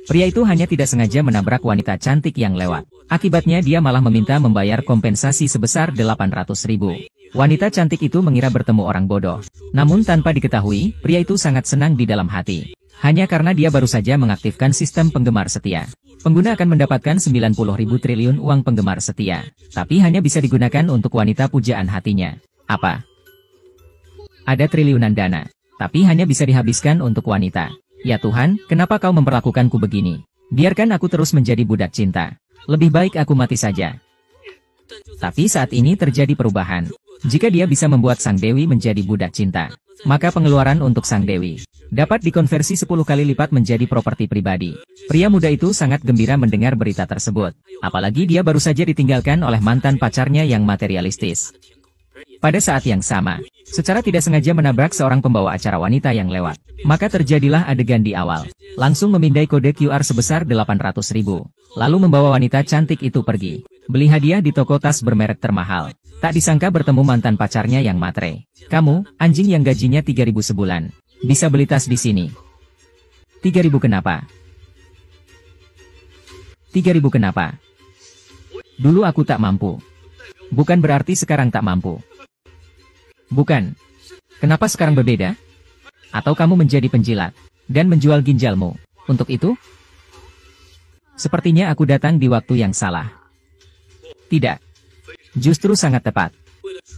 Pria itu hanya tidak sengaja menabrak wanita cantik yang lewat. Akibatnya dia malah meminta membayar kompensasi sebesar 800.000. Wanita cantik itu mengira bertemu orang bodoh. Namun tanpa diketahui, pria itu sangat senang di dalam hati. Hanya karena dia baru saja mengaktifkan sistem penggemar setia. Pengguna akan mendapatkan 90.000 triliun uang penggemar setia. Tapi hanya bisa digunakan untuk wanita pujaan hatinya. Apa? Ada triliunan dana. Tapi hanya bisa dihabiskan untuk wanita. Ya Tuhan, kenapa kau memperlakukanku begini? Biarkan aku terus menjadi budak cinta. Lebih baik aku mati saja. Tapi saat ini terjadi perubahan. Jika dia bisa membuat sang dewi menjadi budak cinta, maka pengeluaran untuk sang dewi dapat dikonversi 10 kali lipat menjadi properti pribadi. Pria muda itu sangat gembira mendengar berita tersebut. Apalagi dia baru saja ditinggalkan oleh mantan pacarnya yang materialistis. Pada saat yang sama, secara tidak sengaja menabrak seorang pembawa acara wanita yang lewat. Maka terjadilah adegan di awal. Langsung memindai kode QR sebesar 800.000. Lalu membawa wanita cantik itu pergi. Beli hadiah di toko tas bermerek termahal. Tak disangka bertemu mantan pacarnya yang matre. Kamu, anjing yang gajinya 3.000 sebulan. Bisa beli tas di sini. 3.000 kenapa? 3.000 kenapa? Dulu aku tak mampu. Bukan berarti sekarang tak mampu. Bukan. Kenapa sekarang berbeda? Atau kamu menjadi penjilat dan menjual ginjalmu? Untuk itu? Sepertinya aku datang di waktu yang salah. Tidak. Justru sangat tepat.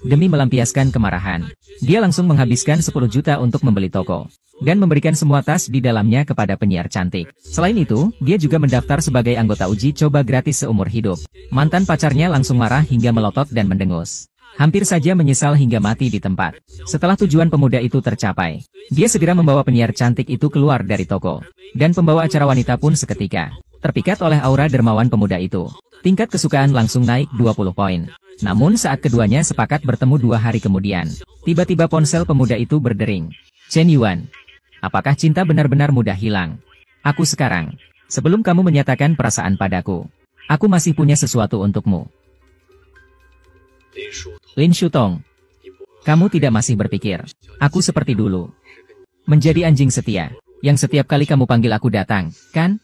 Demi melampiaskan kemarahan, dia langsung menghabiskan 10 juta untuk membeli toko dan memberikan semua tas di dalamnya kepada penyiar cantik. Selain itu, dia juga mendaftar sebagai anggota uji coba gratis seumur hidup. Mantan pacarnya langsung marah hingga melotot dan mendengus. Hampir saja menyesal hingga mati di tempat. Setelah tujuan pemuda itu tercapai, dia segera membawa penyiar cantik itu keluar dari toko. Dan pembawa acara wanita pun seketika terpikat oleh aura dermawan pemuda itu. Tingkat kesukaan langsung naik 20 poin. Namun saat keduanya sepakat bertemu 2 hari kemudian, tiba-tiba ponsel pemuda itu berdering. Chen Yuan, apakah cinta benar-benar mudah hilang? Aku sekarang, sebelum kamu menyatakan perasaan padaku, aku masih punya sesuatu untukmu. Lin Shutong, kamu tidak masih berpikir, aku seperti dulu. Menjadi anjing setia, yang setiap kali kamu panggil aku datang, kan?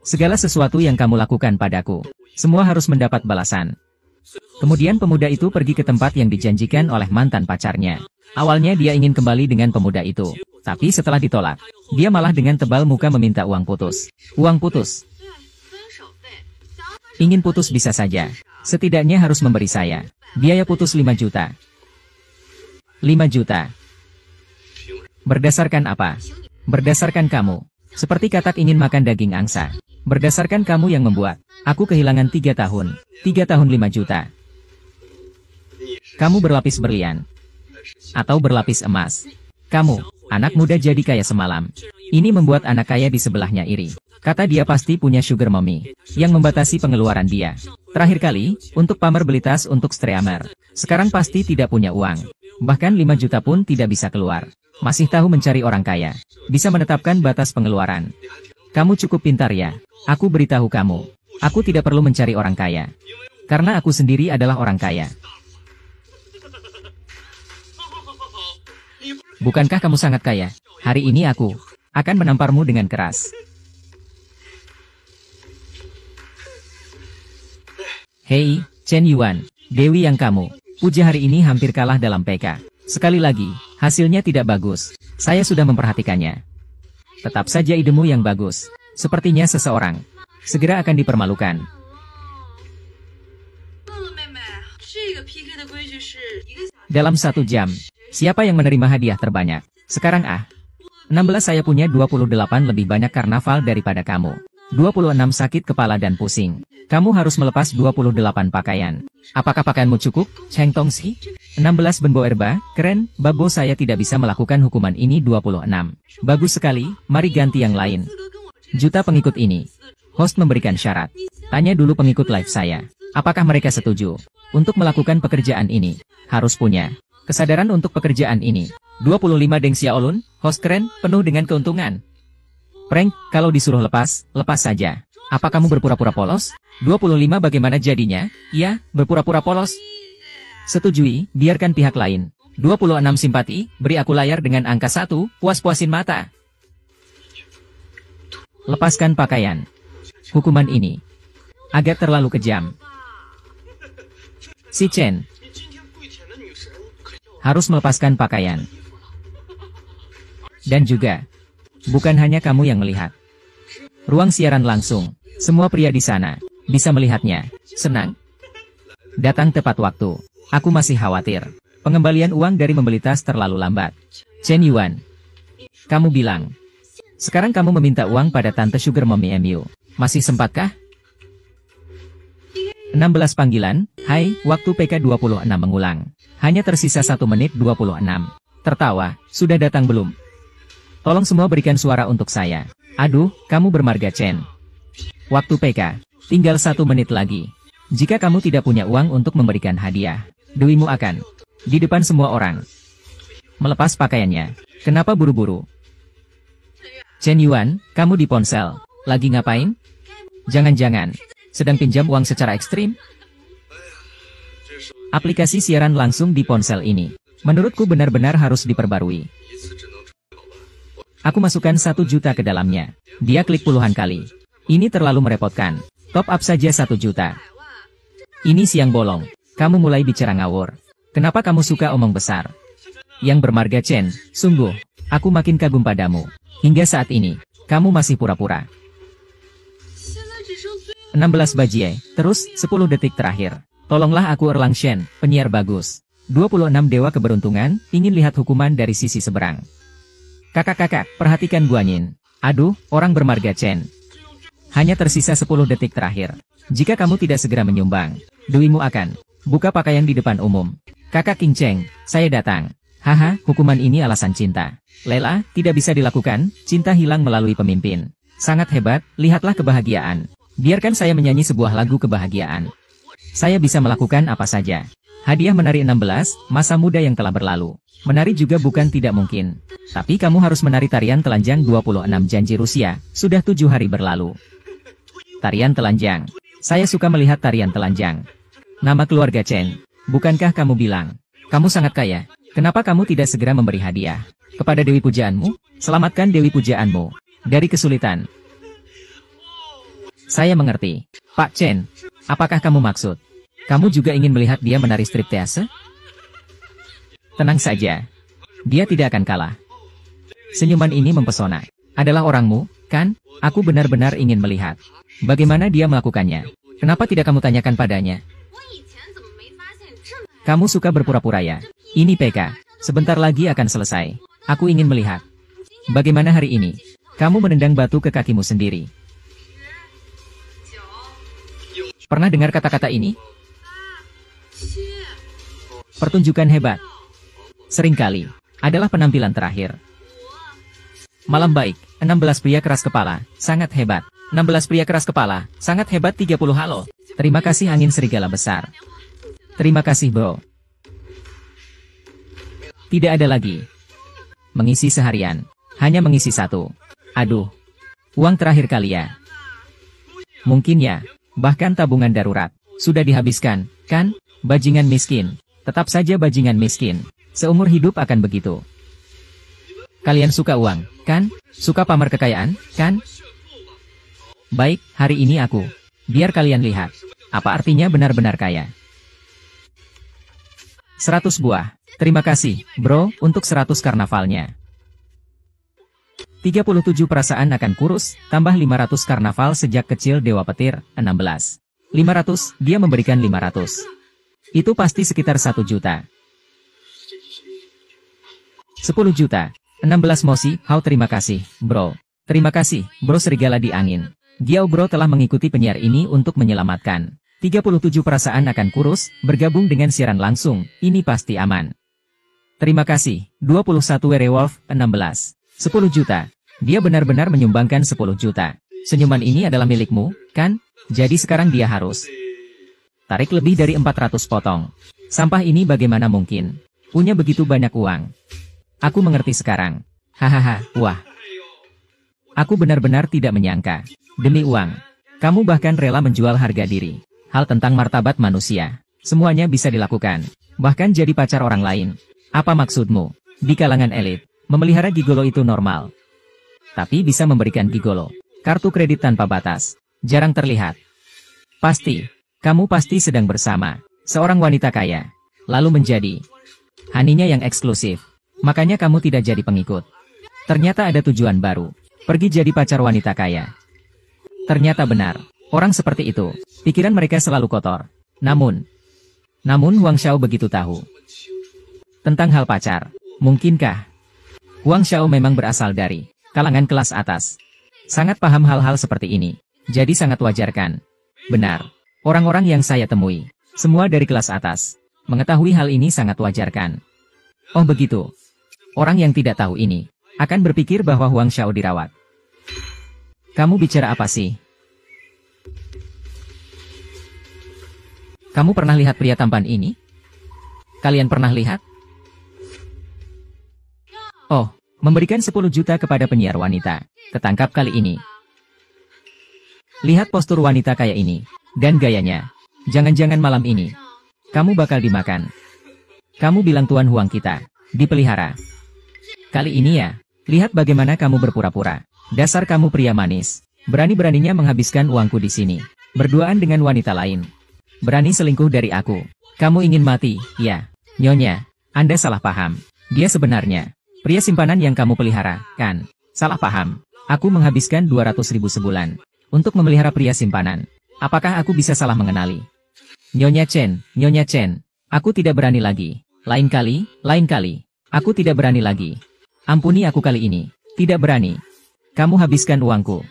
Segala sesuatu yang kamu lakukan padaku, semua harus mendapat balasan. Kemudian pemuda itu pergi ke tempat yang dijanjikan oleh mantan pacarnya. Awalnya dia ingin kembali dengan pemuda itu, tapi setelah ditolak, dia malah dengan tebal muka meminta uang putus. Uang putus? Ingin putus bisa saja. Setidaknya harus memberi saya biaya putus 5 juta. 5 juta. Berdasarkan apa? Berdasarkan kamu. Seperti katak ingin makan daging angsa. Berdasarkan kamu yang membuat aku kehilangan 3 tahun. 3 tahun 5 juta. Kamu berlapis berlian. Atau berlapis emas. Kamu, anak muda jadi kaya semalam. Ini membuat anak kaya di sebelahnya iri. Kata dia pasti punya sugar mommy yang membatasi pengeluaran dia. Terakhir kali, untuk pamer beli tas untuk streamer. Sekarang pasti tidak punya uang. Bahkan 5 juta pun tidak bisa keluar. Masih tahu mencari orang kaya. Bisa menetapkan batas pengeluaran. Kamu cukup pintar ya. Aku beritahu kamu. Aku tidak perlu mencari orang kaya. Karena aku sendiri adalah orang kaya. Bukankah kamu sangat kaya? Hari ini aku akan menamparmu dengan keras. Hei, Chen Yuan, Dewi yang kamu puja hari ini hampir kalah dalam PK. Sekali lagi, hasilnya tidak bagus. Saya sudah memperhatikannya. Tetap saja idemu yang bagus. Sepertinya seseorang segera akan dipermalukan. Dalam 1 jam, siapa yang menerima hadiah terbanyak? Sekarang 16 saya punya 28 lebih banyak karnaval daripada kamu. 26 sakit kepala dan pusing. Kamu harus melepas 28 pakaian. Apakah pakaianmu cukup, Cheng Tongxi? 16 Benbo Erba, keren, babo saya tidak bisa melakukan hukuman ini 26. Bagus sekali, mari ganti yang lain. Juta pengikut ini. Host memberikan syarat. Tanya dulu pengikut live saya. Apakah mereka setuju untuk melakukan pekerjaan ini? Harus punya kesadaran untuk pekerjaan ini. 25 Deng Xiaolun, host keren, penuh dengan keuntungan. Prank, kalau disuruh lepas, lepas saja. Apa kamu berpura-pura polos? 25 bagaimana jadinya? Ya, berpura-pura polos. Setujui, biarkan pihak lain. 26 simpati, beri aku layar dengan angka 1, puas-puasin mata. Lepaskan pakaian. Hukuman ini agak terlalu kejam. Si Chen harus melepaskan pakaian. Dan juga, bukan hanya kamu yang melihat. Ruang siaran langsung, semua pria di sana bisa melihatnya. Senang. Datang tepat waktu. Aku masih khawatir. Pengembalian uang dari membeli tas terlalu lambat. Chen Yuan, kamu bilang. Sekarang kamu meminta uang pada Tante Sugar Mommy MU. Masih sempatkah? 16 panggilan. Hai, waktu PK26 mengulang. Hanya tersisa 1 menit 26. Tertawa, sudah datang belum? Tolong semua berikan suara untuk saya. Aduh, kamu bermarga Chen. Waktu PK, tinggal 1 menit lagi. Jika kamu tidak punya uang untuk memberikan hadiah, duimu akan di depan semua orang. Melepas pakaiannya. Kenapa buru-buru? Chen Yuan, kamu di ponsel. Lagi ngapain? Jangan-jangan sedang pinjam uang secara ekstrim? Aplikasi siaran langsung di ponsel ini, menurutku benar-benar harus diperbarui. Aku masukkan 1 juta ke dalamnya. Dia klik puluhan kali. Ini terlalu merepotkan. Top up saja 1 juta. Ini siang bolong. Kamu mulai bicara ngawur. Kenapa kamu suka omong besar? Yang bermarga Chen, sungguh, aku makin kagum padamu. Hingga saat ini, kamu masih pura-pura. 16 bajie, terus 10 detik terakhir. Tolonglah aku Erlang Shen, penyiar bagus. 26 dewa keberuntungan, ingin lihat hukuman dari sisi seberang. Kakak-kakak, perhatikan Guanyin. Aduh, orang bermarga Chen. Hanya tersisa 10 detik terakhir. Jika kamu tidak segera menyumbang, duimu akan buka pakaian di depan umum. Kakak King Cheng, saya datang. Haha, hukuman ini alasan cinta. Lela, tidak bisa dilakukan, cinta hilang melalui pemimpin. Sangat hebat, lihatlah kebahagiaan. Biarkan saya menyanyi sebuah lagu kebahagiaan. Saya bisa melakukan apa saja. Hadiah menari 16, masa muda yang telah berlalu. Menari juga bukan tidak mungkin. Tapi kamu harus menari tarian telanjang 26 janji Rusia, sudah 7 hari berlalu. Tarian telanjang. Saya suka melihat tarian telanjang. Nama keluarga Chen. Bukankah kamu bilang, kamu sangat kaya? Kenapa kamu tidak segera memberi hadiah kepada Dewi Pujaanmu? Selamatkan Dewi Pujaanmu dari kesulitan. Saya mengerti. Pak Chen, apakah kamu maksud? Kamu juga ingin melihat dia menari striptease? Tenang saja. Dia tidak akan kalah. Senyuman ini mempesona. Adalah orangmu, kan? Aku benar-benar ingin melihat bagaimana dia melakukannya. Kenapa tidak kamu tanyakan padanya? Kamu suka berpura-pura ya? Ini PK. Sebentar lagi akan selesai. Aku ingin melihat bagaimana hari ini kamu menendang batu ke kakimu sendiri. Pernah dengar kata-kata ini? Pertunjukan hebat. Seringkali adalah penampilan terakhir. Malam baik. 16 pria keras kepala. Sangat hebat. 16 pria keras kepala. Sangat hebat 30 halo. Terima kasih angin serigala besar. Terima kasih bro. Tidak ada lagi. Mengisi seharian. Hanya mengisi 1. Aduh. Uang terakhir kali ya. Mungkin ya. Bahkan tabungan darurat. Sudah dihabiskan, kan? Bajingan miskin. Tetap saja bajingan miskin. Seumur hidup akan begitu. Kalian suka uang, kan? Suka pamer kekayaan, kan? Baik, hari ini aku. Biar kalian lihat. Apa artinya benar-benar kaya. 100 buah. Terima kasih, bro, untuk 100 karnavalnya. 37 perasaan akan kurus, tambah 500 karnaval sejak kecil Dewa Petir, 16. 500, dia memberikan 500. Itu pasti sekitar 1 juta. 10 juta. 16 Mosi, how terima kasih, bro. Terima kasih, bro serigala di angin. Giao bro telah mengikuti penyiar ini untuk menyelamatkan. 37 perasaan akan kurus, bergabung dengan siaran langsung, ini pasti aman. Terima kasih, 21 Werewolf, 16. 10 juta. Dia benar-benar menyumbangkan 10 juta. Senyuman ini adalah milikmu, kan? Jadi sekarang dia harus tarik lebih dari 400 potong. Sampah ini bagaimana mungkin? Punya begitu banyak uang. Aku mengerti sekarang. Hahaha, wah. Aku benar-benar tidak menyangka. Demi uang. Kamu bahkan rela menjual harga diri. Hal tentang martabat manusia. Semuanya bisa dilakukan. Bahkan jadi pacar orang lain. Apa maksudmu? Di kalangan elit, memelihara gigolo itu normal. Tapi bisa memberikan gigolo Kartu kredit tanpa batas. Jarang terlihat. Pasti. Kamu pasti sedang bersama seorang wanita kaya. Lalu menjadi haninya yang eksklusif. Makanya kamu tidak jadi pengikut. Ternyata ada tujuan baru. Pergi jadi pacar wanita kaya. Ternyata benar. Orang seperti itu. Pikiran mereka selalu kotor. Namun Huang Xiao begitu tahu tentang hal pacar. Mungkinkah Huang Xiao memang berasal dari kalangan kelas atas? Sangat paham hal-hal seperti ini. Jadi sangat wajar kan? Benar. Orang-orang yang saya temui, semua dari kelas atas. Mengetahui hal ini sangat wajar kan? Oh begitu. Orang yang tidak tahu ini, akan berpikir bahwa Huang Xiao dirawat. Kamu bicara apa sih? Kamu pernah lihat pria tampan ini? Kalian pernah lihat? Oh, memberikan 10 juta kepada penyiar wanita. Ketangkap kali ini. Lihat postur wanita kaya ini. Dan gayanya. Jangan-jangan malam ini kamu bakal dimakan. Kamu bilang tuan Huang kita dipelihara. Kali ini ya, lihat bagaimana kamu berpura-pura. Dasar kamu pria manis. Berani-beraninya menghabiskan uangku di sini. Berduaan dengan wanita lain. Berani selingkuh dari aku. Kamu ingin mati, ya? Nyonya, Anda salah paham. Dia sebenarnya pria simpanan yang kamu pelihara, kan? Salah paham. Aku menghabiskan 200.000 sebulan untuk memelihara pria simpanan. Apakah aku bisa salah mengenali? Nyonya Chen, aku tidak berani lagi. Lain kali, aku tidak berani lagi. Ampuni aku kali ini. Tidak berani. Kamu habiskan uangku.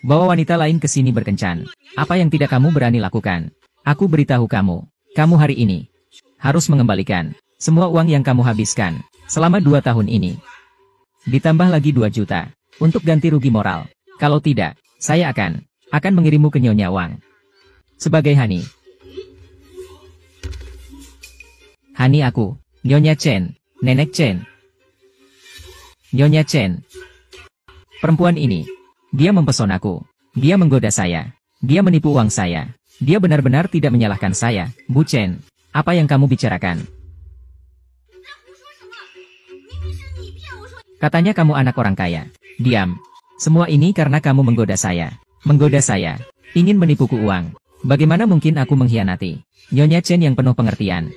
Bawa wanita lain ke sini berkencan. Apa yang tidak kamu berani lakukan? Aku beritahu kamu. Kamu hari ini harus mengembalikan semua uang yang kamu habiskan selama 2 tahun ini. Ditambah lagi 2 juta untuk ganti rugi moral. Kalau tidak, saya akan mengirimmu ke Nyonya Wang sebagai hani. Hani aku, Nyonya Chen, Nenek Chen. Nyonya Chen. Perempuan ini, dia mempesonaku. Dia menggoda saya. Dia menipu uang saya. Dia benar-benar tidak menyalahkan saya. Bu Chen, apa yang kamu bicarakan? Katanya kamu anak orang kaya. Diam. Semua ini karena kamu menggoda saya. Menggoda saya. Ingin menipuku uang. Bagaimana mungkin aku mengkhianati Nyonya Chen yang penuh pengertian?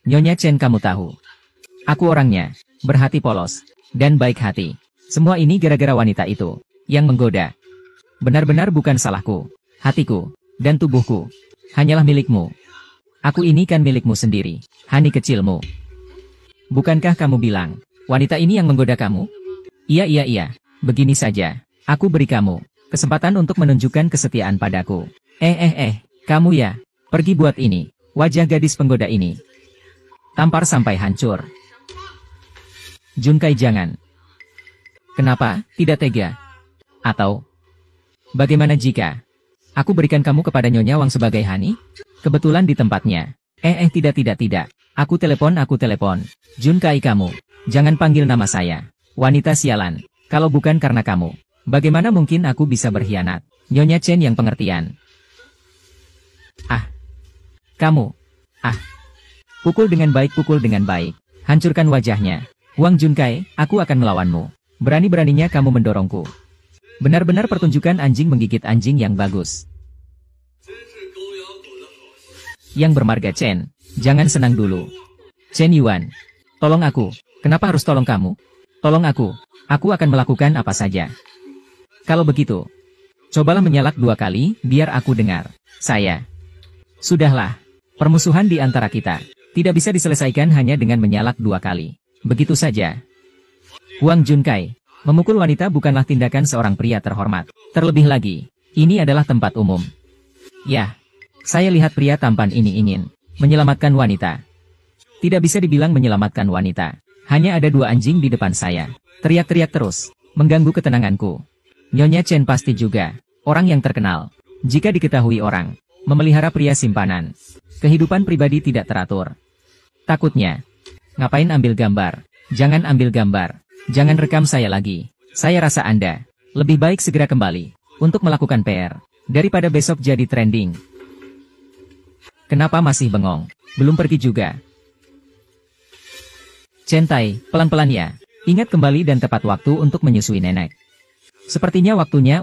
Nyonya Chen, kamu tahu. Aku orangnya berhati polos dan baik hati. Semua ini gara-gara wanita itu yang menggoda. Benar-benar bukan salahku. Hatiku dan tubuhku hanyalah milikmu. Aku ini kan milikmu sendiri, hani kecilmu. Bukankah kamu bilang wanita ini yang menggoda kamu? Iya. Begini saja. Aku beri kamu kesempatan untuk menunjukkan kesetiaan padaku. Kamu ya, pergi buat ini, wajah gadis penggoda ini. Tampar sampai hancur. Junkai jangan. Kenapa, tidak tega? Atau, bagaimana jika aku berikan kamu kepada Nyonya Wang sebagai hani? Kebetulan di tempatnya. Tidak. Aku telepon. Junkai kamu, jangan panggil nama saya. Wanita sialan, kalau bukan karena kamu, bagaimana mungkin aku bisa berkhianat? Nyonya Chen yang pengertian. Kamu. Pukul dengan baik. Hancurkan wajahnya. Huang Junkai, aku akan melawanmu. Berani-beraninya kamu mendorongku. Benar-benar pertunjukan anjing menggigit anjing yang bagus. Yang bermarga Chen, jangan senang dulu. Chen Yuan, tolong aku. Kenapa harus tolong kamu? Tolong aku akan melakukan apa saja. Kalau begitu, cobalah menyalak 2 kali, biar aku dengar. Sudahlah. Permusuhan di antara kita tidak bisa diselesaikan hanya dengan menyalak 2 kali. Begitu saja. Huang Junkai, memukul wanita bukanlah tindakan seorang pria terhormat. Terlebih lagi, ini adalah tempat umum. Ya, saya lihat pria tampan ini ingin menyelamatkan wanita. Tidak bisa dibilang menyelamatkan wanita. Hanya ada 2 anjing di depan saya. Teriak-teriak terus, mengganggu ketenanganku. Nyonya Chen pasti juga orang yang terkenal. Jika diketahui orang memelihara pria simpanan, kehidupan pribadi tidak teratur. Takutnya. Ngapain ambil gambar? Jangan ambil gambar. Jangan rekam saya lagi. Saya rasa Anda lebih baik segera kembali untuk melakukan PR daripada besok jadi trending. Kenapa masih bengong? Belum pergi juga. Chen Tai, pelan-pelan ya. Ingat kembali dan tepat waktu untuk menyusui nenek. Sepertinya waktunya